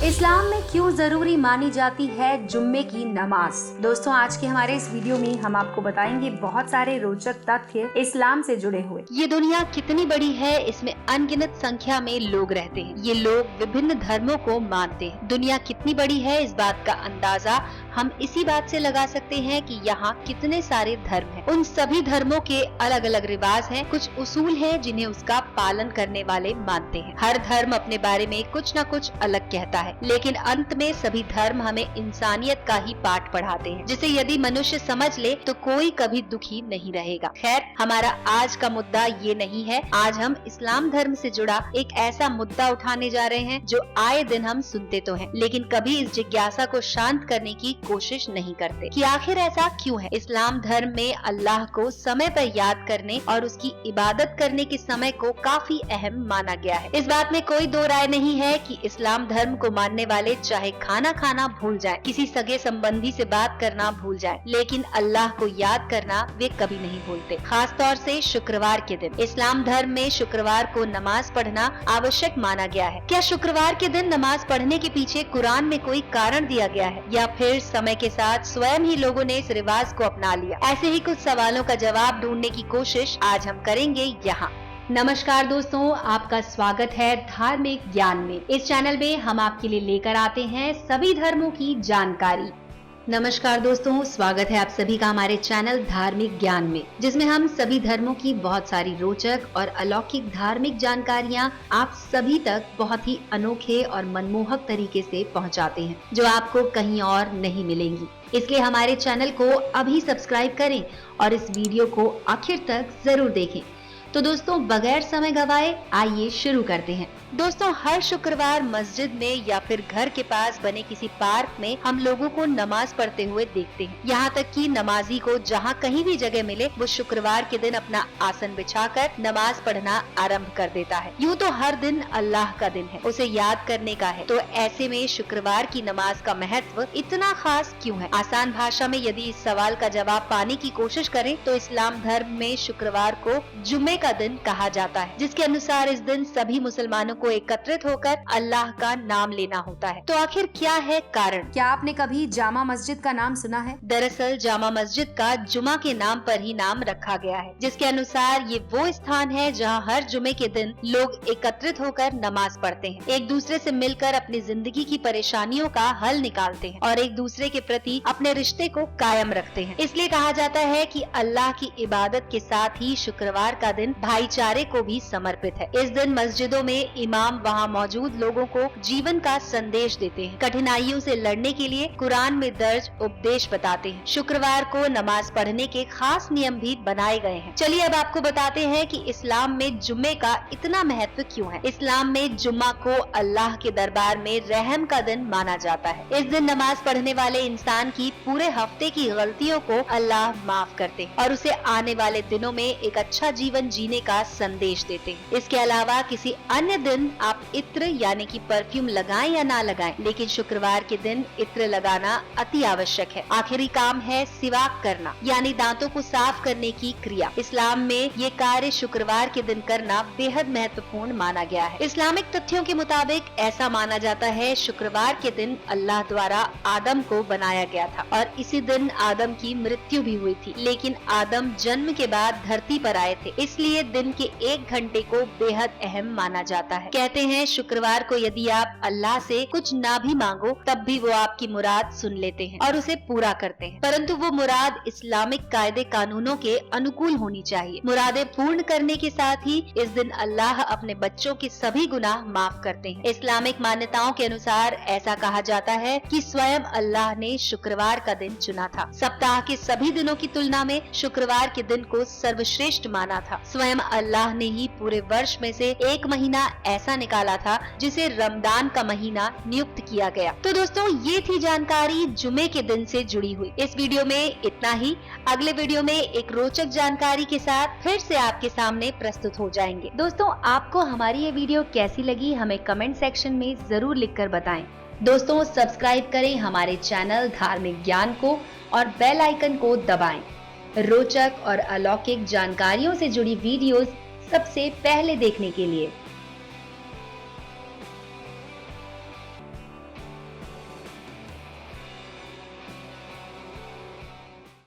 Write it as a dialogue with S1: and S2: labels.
S1: इस्लाम में क्यों जरूरी मानी जाती है जुम्मे की नमाज। दोस्तों, आज के हमारे इस वीडियो में हम आपको बताएंगे बहुत सारे रोचक तथ्य इस्लाम से जुड़े हुए।
S2: ये दुनिया कितनी बड़ी है, इसमें अनगिनत संख्या में लोग रहते हैं। ये लोग विभिन्न धर्मों को मानते हैं। दुनिया कितनी बड़ी है, इस बात का अंदाजा हम इसी बात से लगा सकते हैं कि यहाँ कितने सारे धर्म हैं। उन सभी धर्मों के अलग अलग रिवाज हैं, कुछ उसूल हैं जिन्हें उसका पालन करने वाले मानते हैं। हर धर्म अपने बारे में कुछ न कुछ अलग कहता है, लेकिन अंत में सभी धर्म हमें इंसानियत का ही पाठ पढ़ाते हैं, जिसे यदि मनुष्य समझ ले तो कोई कभी दुखी नहीं रहेगा। खैर, हमारा आज का मुद्दा ये नहीं है। आज हम इस्लाम धर्म से जुड़ा एक ऐसा मुद्दा उठाने जा रहे हैं जो आए दिन हम सुनते तो हैं, लेकिन कभी इस जिज्ञासा को शांत करने की कोशिश नहीं करते कि आखिर ऐसा क्यों है। इस्लाम धर्म में अल्लाह को समय पर याद करने और उसकी इबादत करने के समय को काफी अहम माना गया है। इस बात में कोई दो राय नहीं है कि इस्लाम धर्म को मानने वाले चाहे खाना खाना भूल जाएं, किसी सगे संबंधी से बात करना भूल जाएं, लेकिन अल्लाह को याद करना वे कभी नहीं भूलते। खास तौर से शुक्रवार के दिन इस्लाम धर्म में शुक्रवार को नमाज पढ़ना आवश्यक माना गया है। क्या शुक्रवार के दिन नमाज पढ़ने के पीछे कुरान में कोई कारण दिया गया है, या फिर समय के साथ स्वयं ही लोगों ने इस रिवाज को अपना लिया? ऐसे ही कुछ सवालों का जवाब ढूंढने की कोशिश आज हम करेंगे यहाँ।
S1: नमस्कार दोस्तों, आपका स्वागत है धार्मिक ज्ञान में। इस चैनल में हम आपके लिए लेकर आते हैं सभी धर्मों की जानकारी। नमस्कार दोस्तों, स्वागत है आप सभी का हमारे चैनल धार्मिक ज्ञान में, जिसमें हम सभी धर्मों की बहुत सारी रोचक और अलौकिक धार्मिक जानकारियां आप सभी तक बहुत ही अनोखे और मनमोहक तरीके से पहुंचाते हैं, जो आपको कहीं और नहीं मिलेंगी। इसलिए हमारे चैनल को अभी सब्सक्राइब करें और इस वीडियो को आखिर तक जरूर देखें। तो दोस्तों, बगैर समय गवाए आइए शुरू करते हैं।
S2: दोस्तों, हर शुक्रवार मस्जिद में या फिर घर के पास बने किसी पार्क में हम लोगों को नमाज पढ़ते हुए देखते हैं। यहाँ तक कि नमाजी को जहाँ कहीं भी जगह मिले वो शुक्रवार के दिन अपना आसन बिछाकर नमाज पढ़ना आरंभ कर देता है। यूँ तो हर दिन अल्लाह का दिन है, उसे याद करने का है, तो ऐसे में शुक्रवार की नमाज का महत्व इतना खास क्यों है? आसान भाषा में यदि इस सवाल का जवाब पाने की कोशिश करें तो इस्लाम धर्म में शुक्रवार को जुम्मे का दिन कहा जाता है, जिसके अनुसार इस दिन सभी मुसलमानों को एकत्रित होकर अल्लाह का नाम लेना होता है। तो आखिर क्या है कारण?
S1: क्या आपने कभी जामा मस्जिद का नाम सुना है?
S2: दरअसल जामा मस्जिद का जुमा के नाम पर ही नाम रखा गया है, जिसके अनुसार ये वो स्थान है जहां हर जुमे के दिन लोग एकत्रित होकर नमाज पढ़ते हैं, एक दूसरे से मिलकर अपनी जिंदगी की परेशानियों का हल निकालते हैं और एक दूसरे के प्रति अपने रिश्ते को कायम रखते हैं। इसलिए कहा जाता है कि अल्लाह की इबादत के साथ ही शुक्रवार का दिन भाईचारे को भी समर्पित है। इस दिन मस्जिदों में इमाम वहाँ मौजूद लोगों को जीवन का संदेश देते हैं, कठिनाइयों से लड़ने के लिए कुरान में दर्ज उपदेश बताते हैं। शुक्रवार को नमाज पढ़ने के खास नियम भी बनाए गए हैं। चलिए अब आपको बताते हैं कि इस्लाम में जुम्मे का इतना महत्व क्यों है। इस्लाम में जुम्मा को अल्लाह के दरबार में रहम का दिन माना जाता है। इस दिन नमाज पढ़ने वाले इंसान की पूरे हफ्ते की गलतियों को अल्लाह माफ करते हैं और उसे आने वाले दिनों में एक अच्छा जीवन जीने का संदेश देते हैं। इसके अलावा किसी अन्य दिन आप इत्र यानी कि परफ्यूम लगाएं या ना लगाएं, लेकिन शुक्रवार के दिन इत्र लगाना अति आवश्यक है। आखिरी काम है सिवाक करना, यानी दांतों को साफ करने की क्रिया। इस्लाम में ये कार्य शुक्रवार के दिन करना बेहद महत्वपूर्ण माना गया है। इस्लामिक तथ्यों के मुताबिक ऐसा माना जाता है शुक्रवार के दिन अल्लाह द्वारा आदम को बनाया गया था और इसी दिन आदम की मृत्यु भी हुई थी, लेकिन आदम जन्म के बाद धरती पर आए थे, इसलिए दिन के 1 घंटे को बेहद अहम माना जाता है। कहते हैं शुक्रवार को यदि आप अल्लाह से कुछ ना भी मांगो तब भी वो आपकी मुराद सुन लेते हैं और उसे पूरा करते हैं, परंतु वो मुराद इस्लामिक कायदे कानूनों के अनुकूल होनी चाहिए। मुरादें पूर्ण करने के साथ ही इस दिन अल्लाह अपने बच्चों के सभी गुनाह माफ करते हैं। इस्लामिक मान्यताओं के अनुसार ऐसा कहा जाता है कि स्वयं अल्लाह ने शुक्रवार का दिन चुना था। सप्ताह के सभी दिनों की तुलना में शुक्रवार के दिन को सर्वश्रेष्ठ माना था। स्वयं अल्लाह ने ही पूरे वर्ष में से एक महीना ऐसा निकाला था जिसे रमजान का महीना नियुक्त किया गया। तो दोस्तों, ये थी जानकारी जुमे के दिन से जुड़ी हुई। इस वीडियो में इतना ही। अगले वीडियो में एक रोचक जानकारी के साथ फिर से आपके सामने प्रस्तुत हो जाएंगे।
S1: दोस्तों, आपको हमारी ये वीडियो कैसी लगी हमें कमेंट सेक्शन में जरूर लिखकर बताएं। दोस्तों, सब्सक्राइब करें हमारे चैनल धार्मिक ज्ञान को और बेल आइकन को दबाएं। रोचक और अलौकिक जानकारियों से जुड़ी वीडियोस सबसे पहले देखने के लिए।